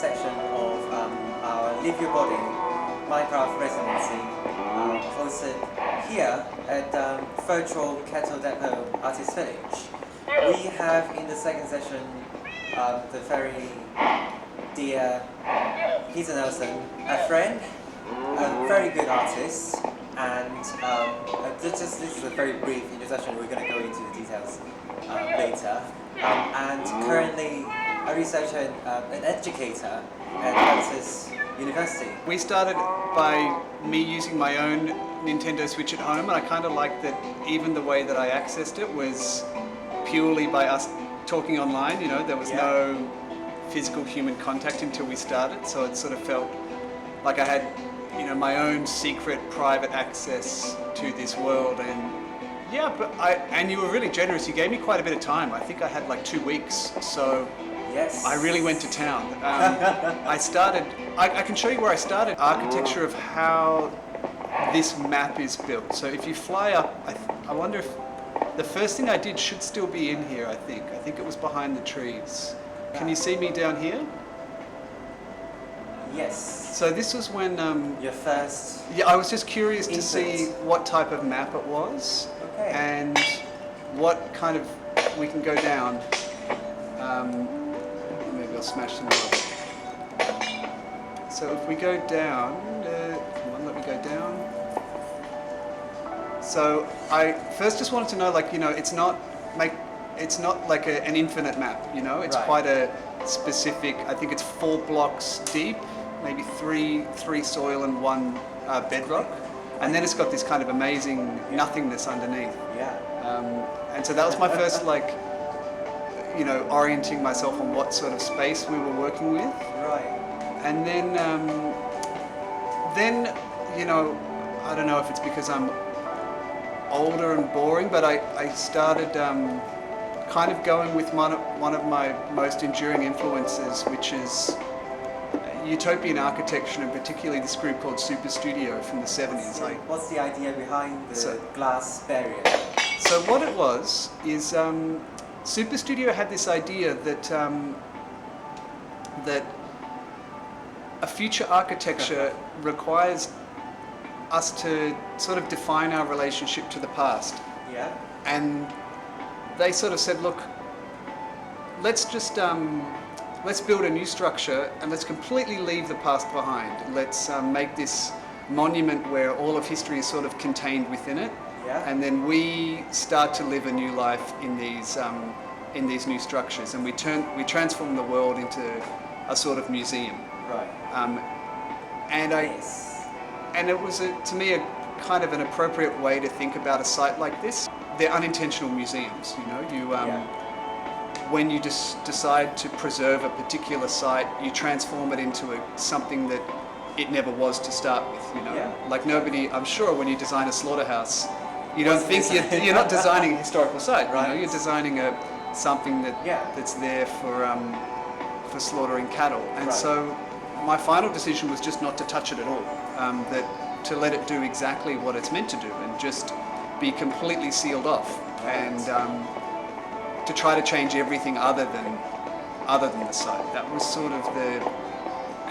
section of our Live Your Body Minecraft Residency hosted here at virtual Kettle Depot Artist Village. We have in the second session the very dear Peter Nelson, a friend, a very good artist, and this is a very brief introduction. We're going to go into the details later. And currently a researcher and an educator at Kansas University. We started by me using my own Nintendo Switch at home, and I kind of liked that even the way that I accessed it was purely by us talking online. You know, there was no physical human contact until we started, so it sort of felt like I had, you know, my own secret private access to this world. And yeah, and you were really generous. You gave me quite a bit of time. I think I had like 2 weeks, so yes, I really went to town. I can show you where I started. Architecture of how this map is built. So if you fly up, I wonder if the first thing I did should still be in here. I think it was behind the trees. Can you see me down here? Yes. So this was when your first. Yeah, I was just curious to input. see what type of map it was. Okay. And what kind of, we can go down. Maybe I'll smash them up. So if we go down, come on, let me go down. So I first just wanted to know, like, you know, it's not like an infinite map, you know, it's right. Quite a specific, I think it's 4 blocks deep, maybe three soil and 1 bedrock. And then it's got this kind of amazing nothingness underneath. Yeah. And so that was my first, like, you know, orienting myself on what sort of space we were working with. Right. And then, you know, I don't know if it's because I'm older and boring, but I started kind of going with one of my most enduring influences, which is utopian architecture, and particularly this group called Super Studio from the 70s. What's the idea behind the glass barrier? So what it was is Super Studio had this idea that that a future architecture requires us to sort of define our relationship to the past. Yeah. And they sort of said, look, let's just let's build a new structure and let's completely leave the past behind. Let's make this monument where all of history is sort of contained within it. Yeah. And then we start to live a new life in these new structures, and we transform the world into a sort of museum. Right. And it was, to me, a kind of an appropriate way to think about a site like this. They're unintentional museums, you know. When you just decide to preserve a particular site, you transform it into something that it never was to start with, you know. Yeah. Like nobody, I'm sure, when you design a slaughterhouse, you don't think you're not designing a historical site, right? You know, you're designing something that's there for slaughtering cattle. And right. so my final decision was just not to touch it at all, that to let it do exactly what it's meant to do and just be completely sealed off, right. And to try to change everything other than the site. That was sort of the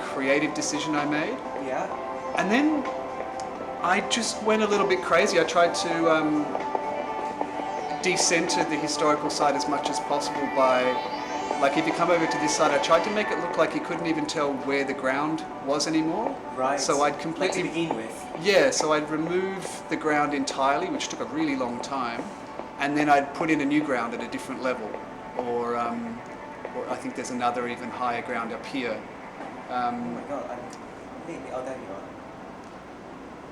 creative decision I made. Yeah. And then I just went a little bit crazy. I tried to decenter the historical site as much as possible by, like, if you come over to this side, I tried to make it look like you couldn't even tell where the ground was anymore. Right. So I'd completely... Like to begin with. Yeah, so I'd remove the ground entirely, which took a really long time, and then I'd put in a new ground at a different level. Or I think there's another even higher ground up here. Oh my God, oh, there you are.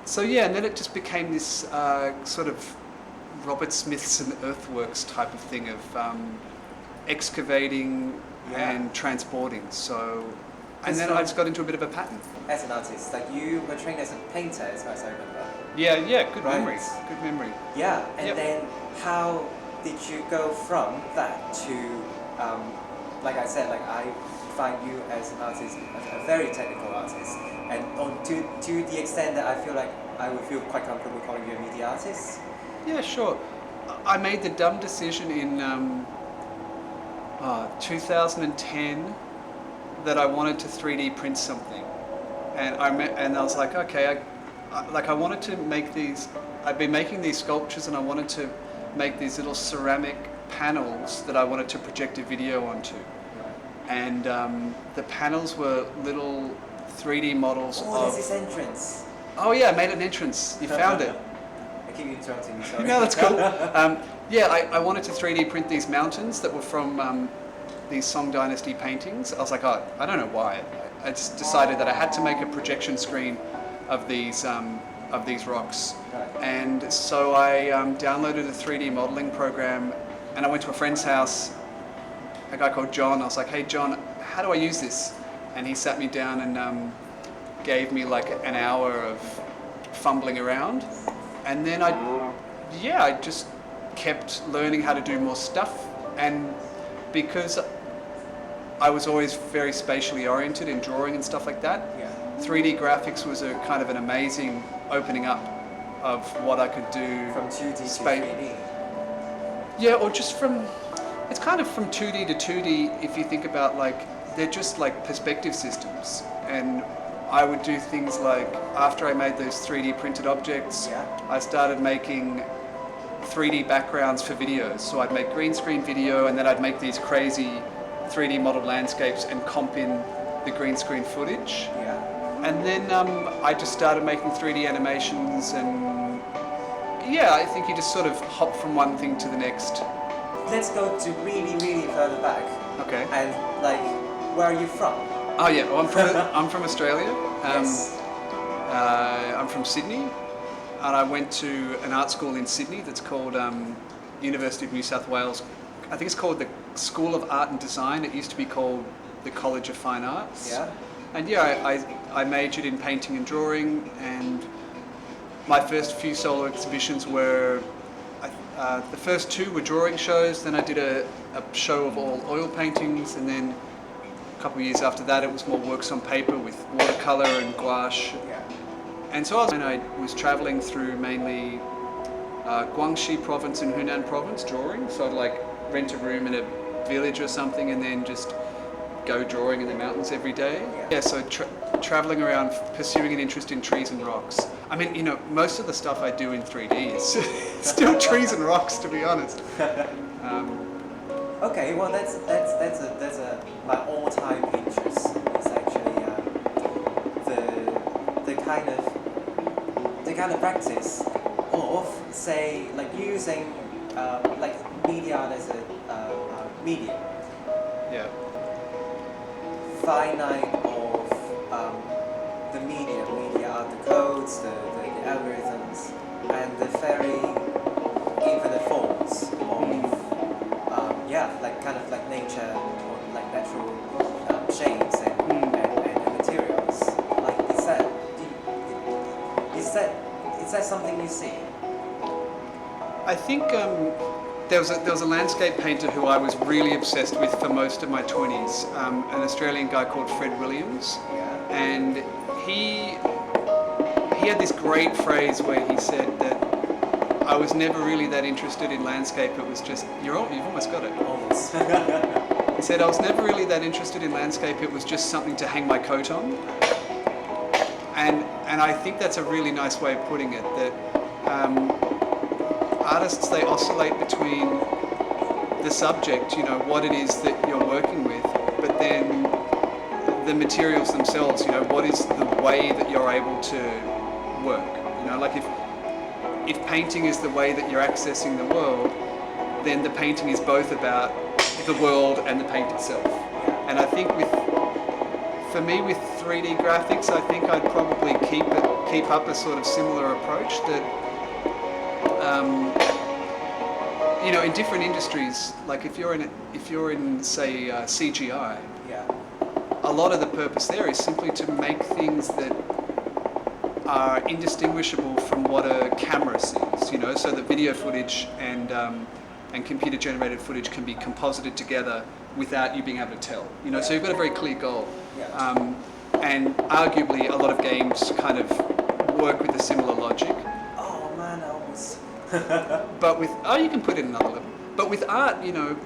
So yeah, and then it just became this sort of Robert Smithson earthworks type of thing of excavating and transporting. So, and then I just got into a bit of a pattern. As an artist, like you were trained as a painter, as far as I remember. Yeah, good right. memory. Good memory. Yeah, and then how did you go from that to, like I said, like I find you as an artist, a very technical artist, and to the extent that I feel like I would feel quite comfortable calling you a media artist. Yeah, sure. I made the dumb decision in 2010 that I wanted to 3D print something, and I was like, okay, I wanted to make these. I'd been making these sculptures, and I wanted to make these little ceramic panels that I wanted to project a video onto, and the panels were little 3D models of. There's this entrance. Oh yeah, I made an entrance. You found it. I keep interrupting you, sorry. No, that's cool. Yeah, I wanted to 3D print these mountains that were from these Song Dynasty paintings. I was like, oh, I don't know why. I just decided that I had to make a projection screen of these rocks. Right. And so I downloaded a 3D modeling program, and I went to a friend's house, a guy called John. I was like, hey John, how do I use this? And he sat me down and gave me like an hour of fumbling around. And then I just kept learning how to do more stuff. And because I was always very spatially oriented in drawing and stuff like that, 3D graphics was a kind of an amazing opening up of what I could do. From 2D to 3D. Yeah, or just it's kind of from 2D to 2D if you think about like, they're just like perspective systems. And I would do things like, after I made those 3D printed objects, I started making 3D backgrounds for videos. So I'd make green screen video, and then I'd make these crazy 3D modeled landscapes and comp in the green screen footage. And then I just started making 3D animations, and I think you just sort of hop from one thing to the next. Let's go to really, really further back. Okay. And like, where are you from? Oh yeah, well, I'm from Australia. Yes. I'm from Sydney, and I went to an art school in Sydney that's called University of New South Wales. I think it's called the School of Art and Design. It used to be called the College of Fine Arts. Yeah. And I majored in painting and drawing, and my first few solo exhibitions were, the first two were drawing shows, then I did a show of all oil paintings, and then a couple of years after that it was more works on paper with watercolour and gouache. And so I was travelling through mainly Guangxi province and Hunan province drawing, so I'd like rent a room in a village or something and then just go drawing in the mountains every day. Yeah, so traveling around, pursuing an interest in trees and rocks. I mean, you know, most of the stuff I do in 3D is still trees and rocks, to be honest. Okay, well that's my all-time interest. It's actually the kind of practice of, say, like using like media art as a medium. Yeah. Finite of the media art, the codes, the algorithms, and the very infinite forms of like kind of like nature or like natural shades and materials. Like is that something you see? I think there was a landscape painter who I was really obsessed with for most of my 20s, an Australian guy called Fred Williams, and he had this great phrase where he said that I was never really that interested in landscape. It was just, you've almost got it. Almost. He said I was never really that interested in landscape. It was just something to hang my coat on, and I think that's a really nice way of putting it. That artists, they oscillate between the subject, you know, what it is that you're working with, but then the materials themselves, you know, what is the way that you're able to work. You know, like if painting is the way that you're accessing the world, then the painting is both about the world and the paint itself. And I think for me with 3D graphics, I think I'd probably keep up a sort of similar approach that you know, in different industries, like if you're in say CGI, a lot of the purpose there is simply to make things that are indistinguishable from what a camera sees. You know, so that video footage and computer generated footage can be composited together without you being able to tell. You know, so you've got a very clear goal. And arguably, a lot of games kind of work with a similar logic. Oh man, I almost. But with you can put it in another level. But with art, you know,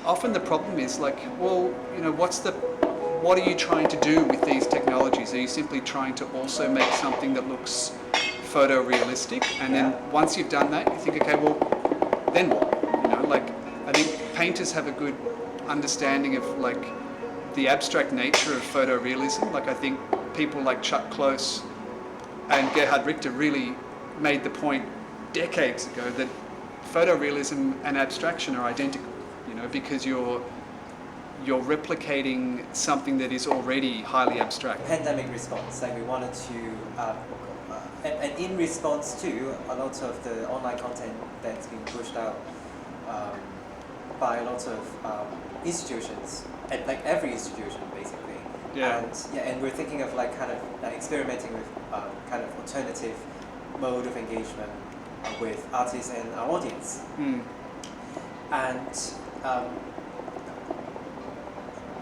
often the problem is like, well, you know, what's the what are you trying to do with these technologies? Are you simply trying to also make something that looks photorealistic? And then once you've done that, you think, okay, well, then what? You know, like, I think painters have a good understanding of like the abstract nature of photorealism. Like, I think people like Chuck Close and Gerhard Richter really made the point decades ago that photorealism and abstraction are identical, you know, because you're replicating something that is already highly abstract. Pandemic response, like we wanted to, and in response to a lot of the online content that's been pushed out by lots of institutions, and like every institution basically. Yeah. And we're thinking of like kind of experimenting with kind of alternative mode of engagement with artists and our audience. And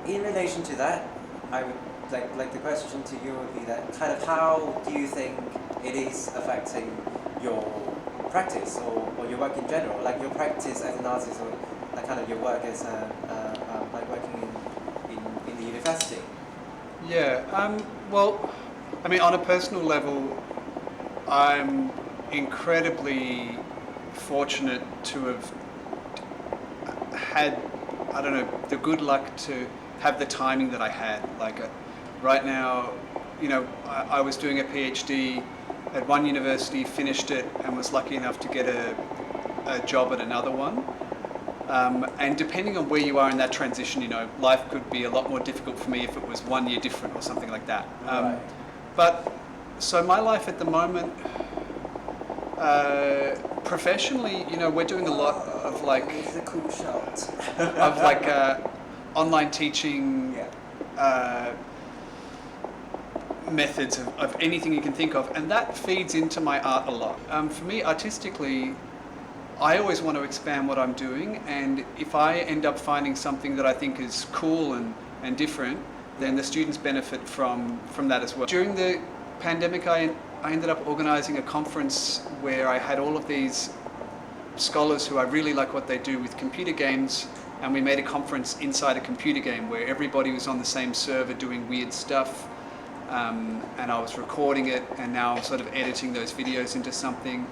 in relation to that, I would like the question to you would be that kind of how do you think it is affecting your practice or your work in general, like your practice as an artist or like kind of your work as like working in the university? Yeah, well, I mean, on a personal level, I'm incredibly fortunate to have had, I don't know, the good luck to have the timing that I had. Like right now, you know, I was doing a PhD at one university, finished it, and was lucky enough to get a job at another one. And depending on where you are in that transition, you know, life could be a lot more difficult for me if it was 1 year different or something like that. Right. But so my life at the moment, professionally, you know, we're doing a lot of like It's a cool shot. of like online teaching methods of anything you can think of, and that feeds into my art a lot. For me, artistically, I always want to expand what I'm doing, and if I end up finding something that I think is cool and different, then the students benefit from that as well. During the pandemic, I ended up organising a conference where I had all of these scholars who I really like what they do with computer games, and we made a conference inside a computer game where everybody was on the same server doing weird stuff, and I was recording it, and now I'm sort of editing those videos into something.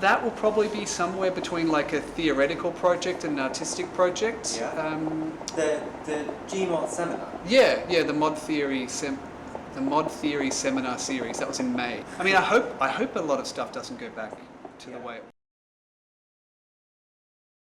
That will probably be somewhere between like a theoretical project and an artistic project. Yeah. The Gmod seminar. Yeah, the mod theory seminar series. That was in May. I mean, I hope a lot of stuff doesn't go back to the way it was.